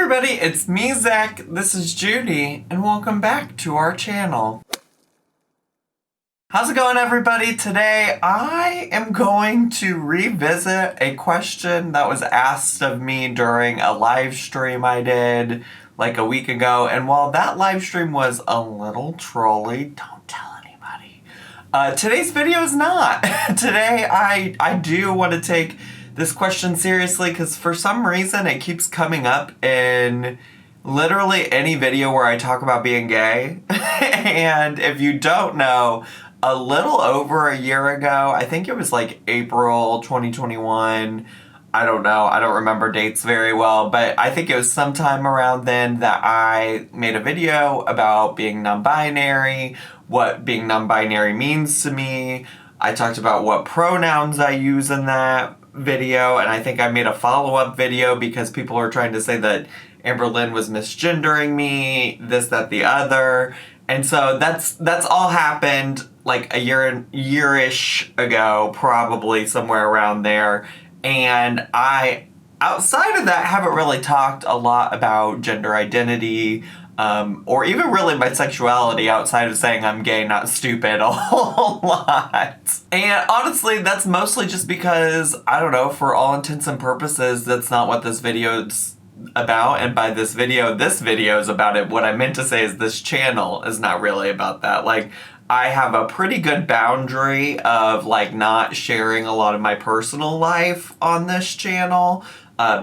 everybody, it's me, Zach, this is Judy, and welcome back to our channel. How's it going, everybody? Today, I am going to revisit a question that was asked of me during a live stream I did like a week ago, and while that live stream was a little trolly, don't tell anybody. Today's video is not. Today, I do want to take this question seriously because for some reason it keeps coming up in literally any video where I talk about being gay. And if you don't know, a little over a year ago, I think it was like April 2021, I don't know, I don't remember dates very well, but I think it was sometime around then that I made a video about being non-binary, what being non-binary means to me. I talked about what pronouns I use in that video, and I think I made a follow-up video because people were trying to say that Amber Lynn was misgendering me, this, that, the other. And so that's all happened like a year-ish ago, probably somewhere around there. And I, outside of that, haven't really talked a lot about gender identity, or even really my sexuality outside of saying I'm gay, not stupid, a whole lot. And honestly, that's mostly just because, I don't know, for all intents and purposes, that's not what this video's about. And by this video is about it. What I meant to say is this channel is not really about that. Like, I have a pretty good boundary of like not sharing a lot of my personal life on this channel,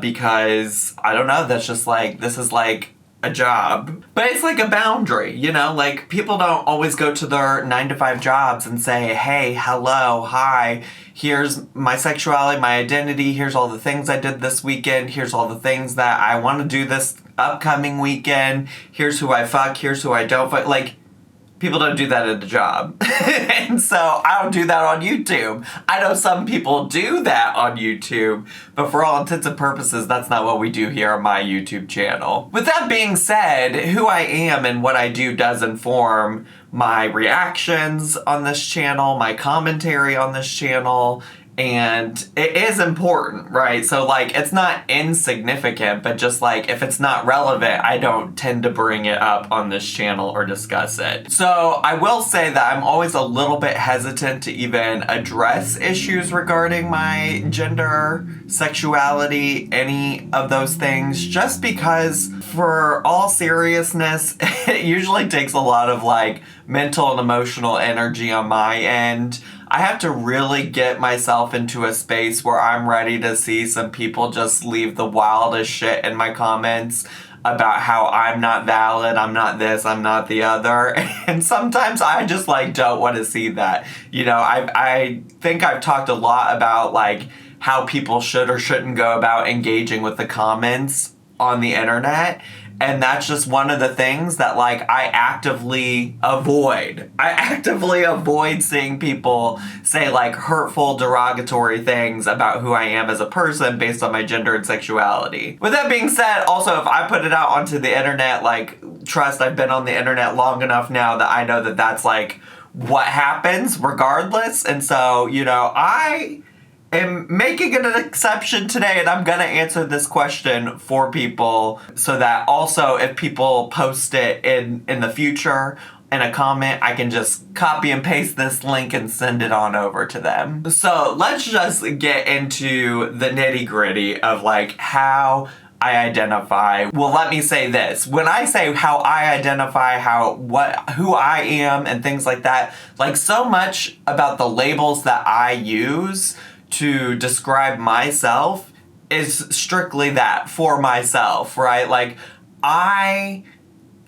because, I don't know, that's just like, this is like a job. But it's like a boundary, you know? Like, people don't always go to their 9-to-5 jobs and say, hey, hello, hi, here's my sexuality, my identity, here's all the things I did this weekend, here's all the things that I want to do this upcoming weekend, here's who I fuck, here's who I don't fuck. Like, people don't do that at a job. And so I don't do that on YouTube. I know some people do that on YouTube, but for all intents and purposes, that's not what we do here on my YouTube channel. With that being said, who I am and what I do does inform my reactions on this channel, my commentary on this channel, and it is important, right? So like, it's not insignificant, but just like, if it's not relevant, I don't tend to bring it up on this channel or discuss it. So I will say that I'm always a little bit hesitant to even address issues regarding my gender, sexuality, any of those things, just because for all seriousness, it usually takes a lot of like mental and emotional energy on my end. I have to really get myself into a space where I'm ready to see some people just leave the wildest shit in my comments about how I'm not valid, I'm not this, I'm not the other. And sometimes I just like don't want to see that. You know, I think I've talked a lot about like how people should or shouldn't go about engaging with the comments on the internet. And that's just one of the things that, like, I actively avoid. I actively avoid seeing people say, like, hurtful, derogatory things about who I am as a person based on my gender and sexuality. With that being said, also, if I put it out onto the internet, like, trust, I've been on the internet long enough now that I know that that's, like, what happens regardless. And so, you know, I am making an exception today, and I'm gonna answer this question for people so that also if people post it in the future in a comment, I can just copy and paste this link and send it on over to them. So let's just get into the nitty-gritty of like how I identify. Well, let me say this. When I say how I identify, who I am and things like that, like so much about the labels that I use to describe myself is strictly that, for myself, right? Like, I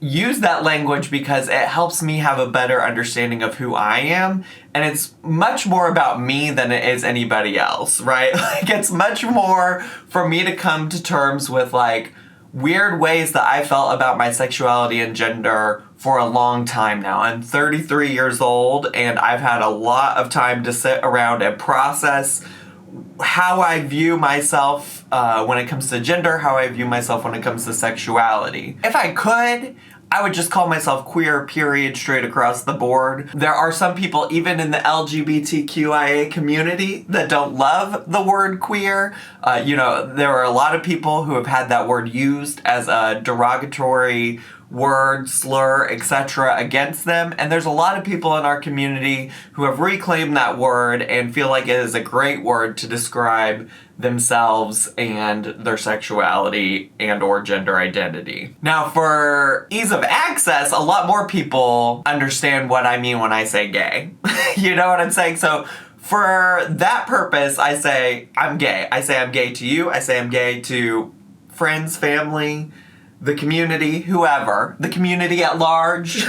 use that language because it helps me have a better understanding of who I am, and it's much more about me than it is anybody else, right? Like, it's much more for me to come to terms with, like, weird ways that I felt about my sexuality and gender for a long time now. I'm 33 years old, and I've had a lot of time to sit around and process how I view myself when it comes to gender, how I view myself when it comes to sexuality. If I could, I would just call myself queer, period, straight across the board. There are some people, even in the LGBTQIA community, that don't love the word queer. There are a lot of people who have had that word used as a derogatory word, slur, etc. against them. And there's a lot of people in our community who have reclaimed that word and feel like it is a great word to describe themselves and their sexuality and or gender identity. Now, for ease of access, a lot more people understand what I mean when I say gay. You know what I'm saying? So for that purpose, I say I'm gay. I say I'm gay to you. I say I'm gay to friends, family, the community, whoever, the community at large,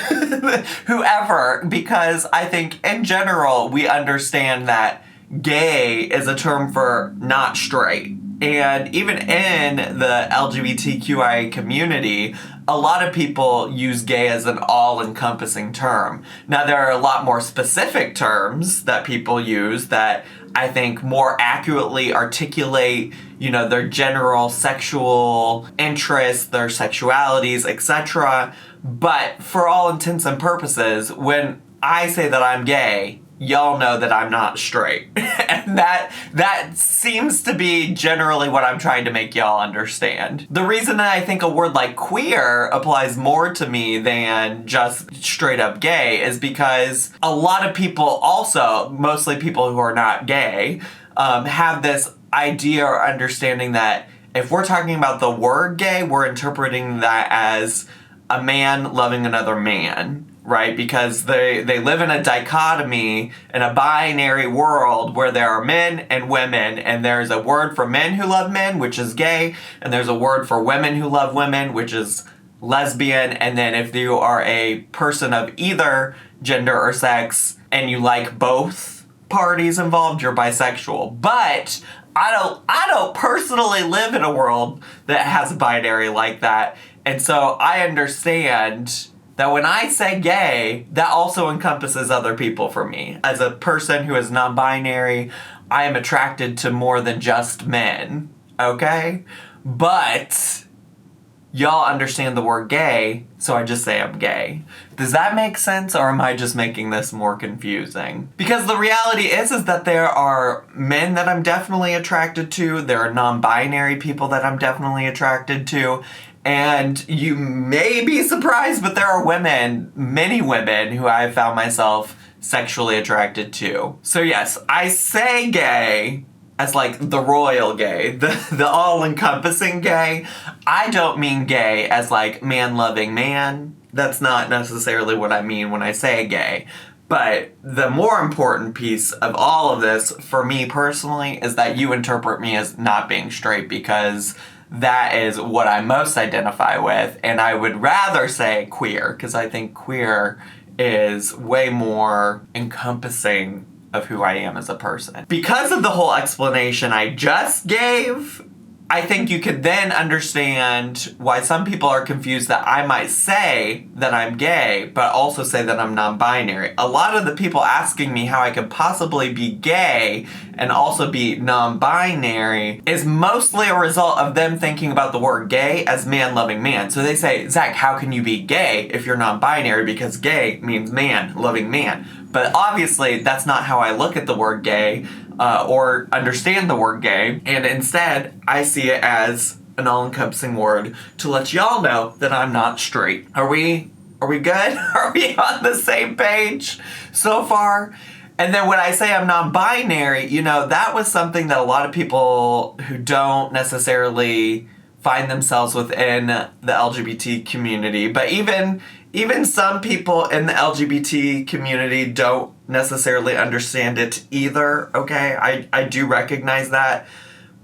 whoever, because I think in general we understand that gay is a term for not straight. And even in the LGBTQIA community, a lot of people use gay as an all-encompassing term. Now, there are a lot more specific terms that people use that I think more accurately articulate, their general sexual interests, their sexualities, etc. But for all intents and purposes, when I say that I'm gay, y'all know that I'm not straight. And that seems to be generally what I'm trying to make y'all understand. The reason that I think a word like queer applies more to me than just straight up gay is because a lot of people also, mostly people who are not gay, have this idea or understanding that if we're talking about the word gay, we're interpreting that as a man loving another man. Right? Because they live in a dichotomy, in a binary world where there are men and women, and there's a word for men who love men, which is gay, and there's a word for women who love women, which is lesbian, and then if you are a person of either gender or sex, and you like both parties involved, you're bisexual. But I don't personally live in a world that has a binary like that, and so I understand that when I say gay, that also encompasses other people for me. As a person who is non-binary, I am attracted to more than just men, okay? But y'all understand the word gay, so I just say I'm gay. Does that make sense, or am I just making this more confusing? Because the reality is that there are men that I'm definitely attracted to, there are non-binary people that I'm definitely attracted to, and you may be surprised, but there are women, many women, who I've found myself sexually attracted to. So yes, I say gay as like the royal gay, the all-encompassing gay. I don't mean gay as like man-loving man. That's not necessarily what I mean when I say gay. But the more important piece of all of this, for me personally, is that you interpret me as not being straight, because that is what I most identify with, and I would rather say queer, because I think queer is way more encompassing of who I am as a person. Because of the whole explanation I just gave, I think you could then understand why some people are confused that I might say that I'm gay, but also say that I'm non-binary. A lot of the people asking me how I could possibly be gay and also be non-binary is mostly a result of them thinking about the word gay as man-loving man. So they say, Zach, how can you be gay if you're non-binary? Because gay means man-loving man. But obviously, that's not how I look at the word gay. Or understand the word gay, and instead I see it as an all-encompassing word to let y'all know that I'm not straight. Are we good? Are we on the same page so far? And then when I say I'm non-binary, that was something that a lot of people who don't necessarily find themselves within the LGBT community, but even some people in the LGBT community don't necessarily understand it either, okay? I do recognize that.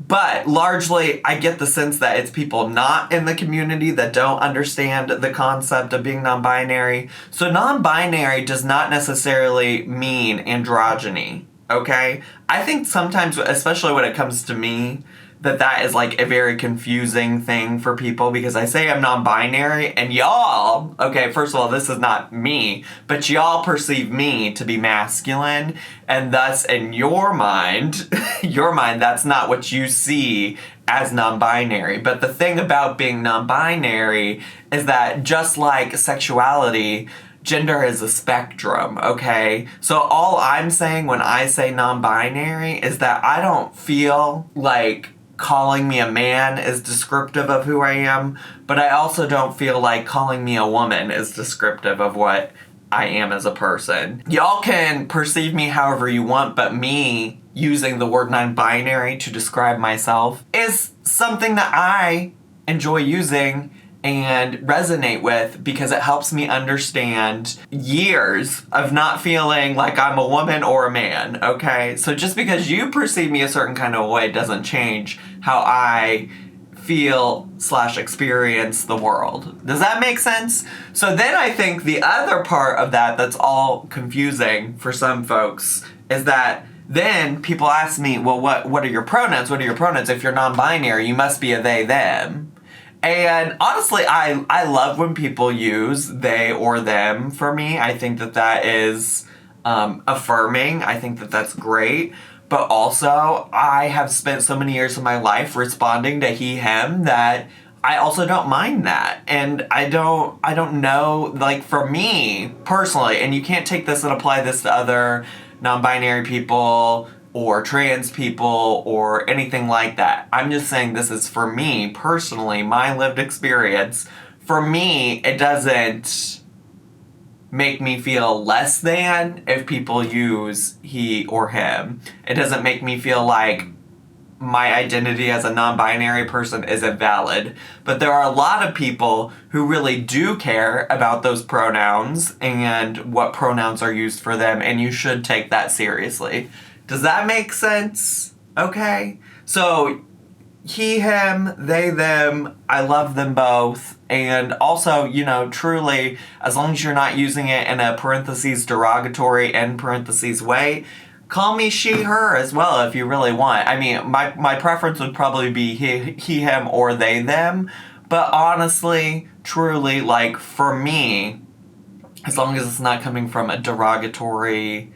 But largely, I get the sense that it's people not in the community that don't understand the concept of being non-binary. So non-binary does not necessarily mean androgyny, okay? I think sometimes, especially when it comes to me, that is like a very confusing thing for people, because I say I'm non-binary and y'all, okay, first of all, this is not me, but y'all perceive me to be masculine, and thus in your mind, that's not what you see as non-binary. But the thing about being non-binary is that just like sexuality, gender is a spectrum, okay? So all I'm saying when I say non-binary is that I don't feel like calling me a man is descriptive of who I am, but I also don't feel like calling me a woman is descriptive of what I am as a person. Y'all can perceive me however you want, but me using the word non-binary to describe myself is something that I enjoy using and resonate with because it helps me understand years of not feeling like I'm a woman or a man, okay? So just because you perceive me a certain kind of way doesn't change how I feel/experience the world. Does that make sense? So then I think the other part of that that's all confusing for some folks is that then people ask me, well, what are your pronouns? What are your pronouns? If you're non-binary, you must be a they, them. And honestly, I love when people use they or them for me. I think that is affirming. I think that that's great. But also, I have spent so many years of my life responding to he, him that I also don't mind that. And I don't know, like for me personally, and you can't take this and apply this to other non-binary people or trans people or anything like that. I'm just saying this is for me personally, my lived experience. For me, it doesn't make me feel less than if people use he or him. It doesn't make me feel like my identity as a non-binary person isn't valid. But there are a lot of people who really do care about those pronouns and what pronouns are used for them, and you should take that seriously. Does that make sense? Okay. So, he, him, they, them, I love them both. And also, truly, as long as you're not using it in a parentheses derogatory end parentheses way, call me she, her as well if you really want. I mean, my preference would probably be he, him, or they, them. But honestly, truly, like, for me, as long as it's not coming from a derogatory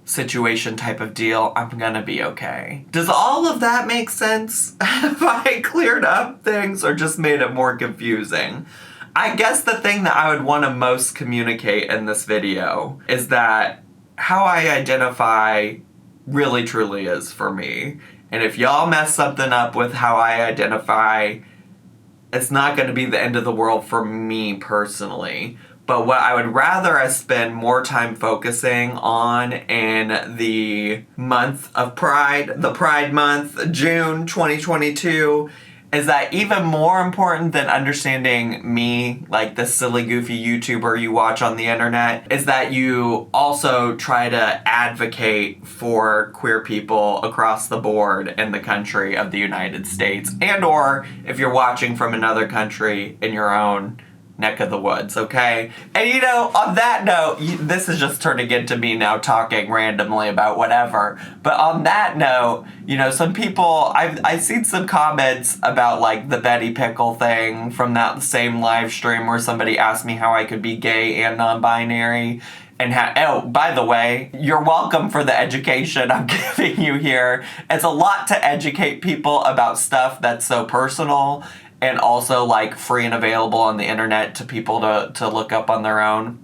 situation type of deal, I'm gonna be okay. Does all of that make sense? Have I cleared up things or just made it more confusing? I guess the thing that I would want to most communicate in this video is that how I identify really truly is for me. And if y'all mess something up with how I identify, it's not going to be the end of the world for me personally. But what I would rather us spend more time focusing on in the month of Pride, the Pride Month, June 2022, is that even more important than understanding me, like this silly goofy YouTuber you watch on the internet, is that you also try to advocate for queer people across the board in the country of the United States, and or if you're watching from another country in your own neck of the woods, okay? And on that note, this is just turning into me now talking randomly about whatever. But on that note, some people, I've seen some comments about like the Betty Pickle thing from that same live stream where somebody asked me how I could be gay and non-binary. And by the way, you're welcome for the education I'm giving you here. It's a lot to educate people about stuff that's so personal and also like free and available on the internet to people to look up on their own.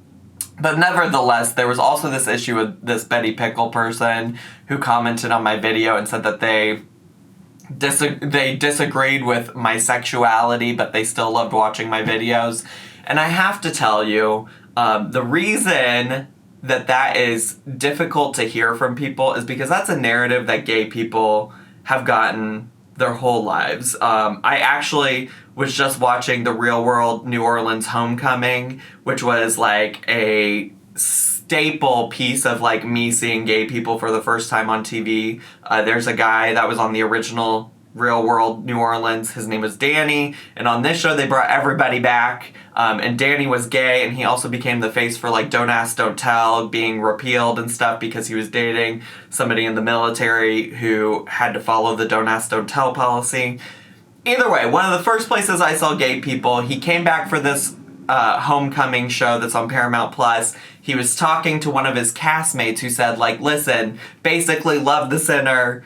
But nevertheless, there was also this issue with this Betty Pickle person who commented on my video and said that they disagreed with my sexuality, but they still loved watching my videos. And I have to tell you, the reason that is difficult to hear from people is because that's a narrative that gay people have gotten their whole lives. I actually was just watching the Real World New Orleans Homecoming, which was like a staple piece of like me seeing gay people for the first time on TV. There's a guy that was on the original Real World New Orleans. His name was Danny, and on this show they brought everybody back, and Danny was gay, and he also became the face for like Don't Ask, Don't Tell being repealed and stuff because he was dating somebody in the military who had to follow the Don't Ask, Don't Tell policy. Either way, one of the first places I saw gay people, he came back for this homecoming show that's on Paramount Plus. He was talking to one of his castmates who said like, listen, basically love the sinner,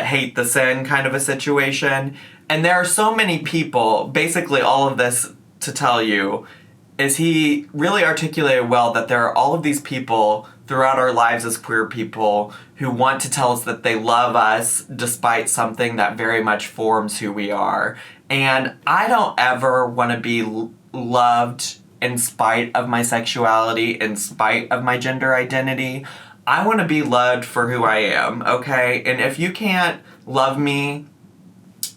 hate the sin kind of a situation. And there are so many people, basically all of this to tell you, is he really articulated well that there are all of these people throughout our lives as queer people who want to tell us that they love us despite something that very much forms who we are. And I don't ever want to be loved in spite of my sexuality, in spite of my gender identity. I want to be loved for who I am, okay? And if you can't love me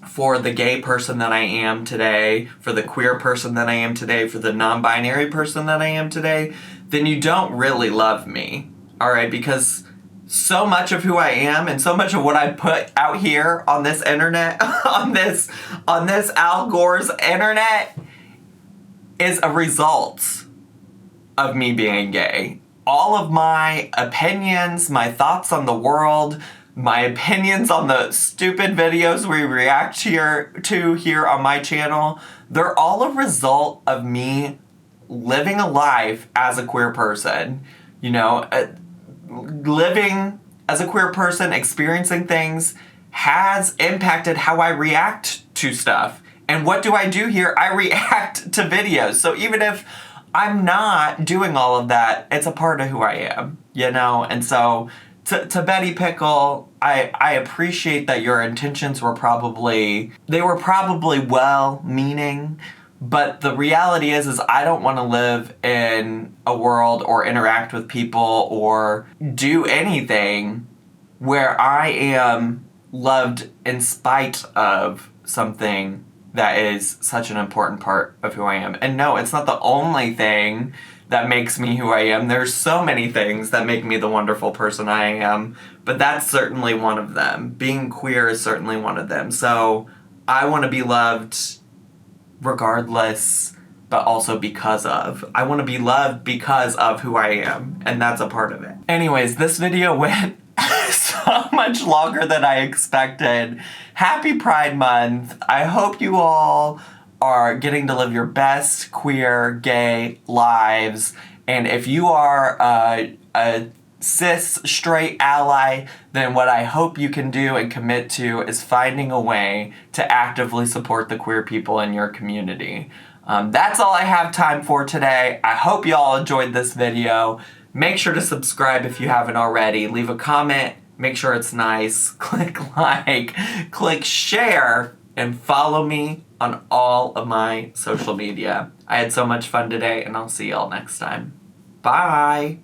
for the gay person that I am today, for the queer person that I am today, for the non-binary person that I am today, then you don't really love me, all right? Because so much of who I am and so much of what I put out here on this internet, on this Al Gore's internet, is a result of me being gay. All of my opinions, my thoughts on the world, my opinions on the stupid videos we react to here on my channel, they're all a result of me living a life as a queer person. You know, living as a queer person, experiencing things has impacted how I react to stuff. And what do I do here? I react to videos. So even if I'm not doing all of that, it's a part of who I am, you know? And so to Betty Pickle, I appreciate that your intentions were probably well-meaning, but the reality is I don't want to live in a world or interact with people or do anything where I am loved in spite of something that is such an important part of who I am. And no, it's not the only thing that makes me who I am. There's so many things that make me the wonderful person I am, but that's certainly one of them. Being queer is certainly one of them. So I want to be loved regardless, but also because of. I want to be loved because of who I am, and that's a part of it. Anyways, this video went so much longer than I expected. Happy Pride Month. I hope you all are getting to live your best queer, gay lives. And if you are a cis, straight ally, then what I hope you can do and commit to is finding a way to actively support the queer people in your community. That's all I have time for today. I hope you all enjoyed this video. Make sure to subscribe if you haven't already. Leave a comment. Make sure it's nice. Click like, click share, and follow me on all of my social media. I had so much fun today, and I'll see y'all next time. Bye!